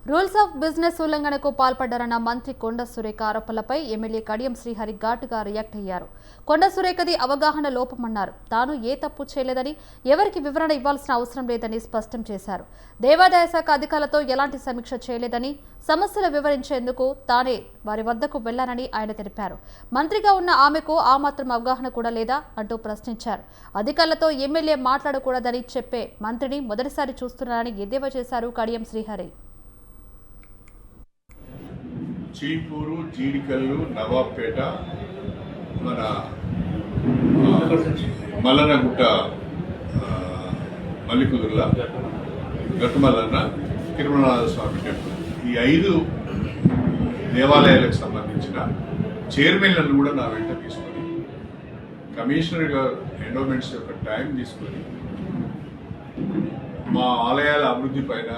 Rules of business ఉల్లంఘనకు పాల్పడ్డారన్న మంత్రి కొండ సురేఖ ఆరోపణలపై ఎమ్మెల్యే కడియం శ్రీహరి ఘాటుగా రియాక్ట్ అయ్యారు. కొండ సురేఖది అవగాహన లోపమన్నారు. తాను ఏ తప్పు చేయలేదని, ఎవరికి వివరణ ఇవ్వాల్సిన అవసరం లేదని స్పష్టం చేశారు. దేవాదాయ శాఖ అధికారులతో ఎలాంటి సమీక్ష చేయలేదని, సమస్యలు వివరించేందుకు తానే వారి వద్దకు వెళ్లానని ఆయన తెలిపారు. మంత్రిగా ఉన్న ఆమెకు ఆ మాత్రం అవగాహన కూడా లేదా అంటూ ప్రశ్నించారు. అధికారులతో ఎమ్మెల్యే మాట్లాడకూడదని చెప్పే మంత్రిని మొదటిసారి చూస్తున్నారని ఎద్దేవా చేశారు కడియం శ్రీహరి. చీపూరు, జీడికల్లు, నవాబ్పేట, మన మల్లనగుట్ట, మల్లికుదుర్ల, గట్టుమల్లన్న, తిరుమలనాథ స్వామి టెంపుల్, ఈ 5 దేవాలయాలకు సంబంధించిన చైర్మన్లను కూడా నా వెంట తీసుకొని కమిషనర్ గారు ఎండోమెంట్స్ యొక్క టైం తీసుకొని మా ఆలయాల అభివృద్ధి పైన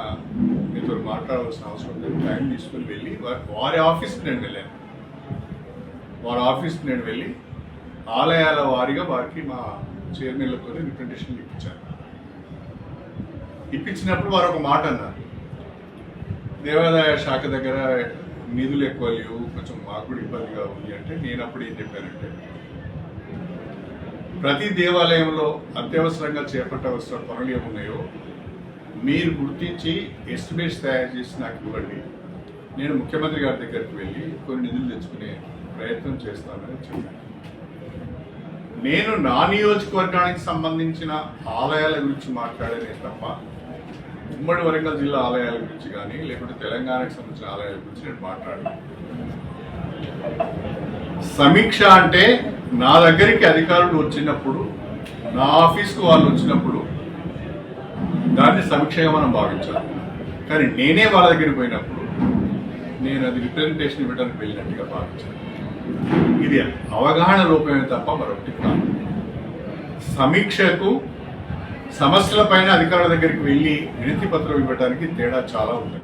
మీతో మాట్లాడాల్సిన అవసరం లేదు. టైం తీసుకుని వెళ్ళి వారి ఆఫీస్కి నేను వెళ్ళాను. వారి ఆఫీస్కి నేను వెళ్ళి ఆలయాల వారిగా వారికి మా చైర్మన్లతో రిప్రజెంటేషన్ ఇప్పించాను. ఇప్పించినప్పుడు వారు ఒక మాట అన్నారు, దేవాదాయ శాఖ దగ్గర నిధులు ఎక్కువ లేవు, కొంచెం మాకు కూడా ఇబ్బందిగా ఉంది అంటే నేను అప్పుడు ఏం చెప్పానంటే, ప్రతి దేవాలయంలో అత్యవసరంగా చేపట్టవలసిన పనులు ఏమున్నాయో మీరు గుర్తించి ఎస్టిమేట్స్ తయారు చేసి నాకు ఇవ్వండి, నేను ముఖ్యమంత్రి గారి దగ్గరికి వెళ్ళి కొన్ని నిధులు తెచ్చుకునే ప్రయత్నం చేస్తానని చెప్పాను. నేను నా నియోజకవర్గానికి సంబంధించిన ఆలయాల గురించి మాట్లాడేదే తప్ప ఉమ్మడి వరంగల్ జిల్లా ఆలయాల గురించి కానీ లేకుంటే తెలంగాణకు సంబంధించిన ఆలయాల గురించి నేను మాట్లాడాను. సమీక్ష అంటే నా దగ్గరికి అధికారులు వచ్చినప్పుడు, నా ఆఫీస్కు వాళ్ళు వచ్చినప్పుడు దాన్ని సమీక్షగా మనం భావించాలి. కానీ నేనే వాళ్ళ దగ్గరికి పోయినప్పుడు నేను అది రిప్రజెంటేషన్ ఇవ్వడానికి వెళ్ళినట్టుగా భావించాను. ఇది అవగాహన లోపమే తప్ప మరొకటి కాదు. సమీక్షకు సమస్యల పైన అధికారుల దగ్గరికి వెళ్ళి వినతి పత్రం ఇవ్వడానికి తేడా చాలా ఉంటుంది.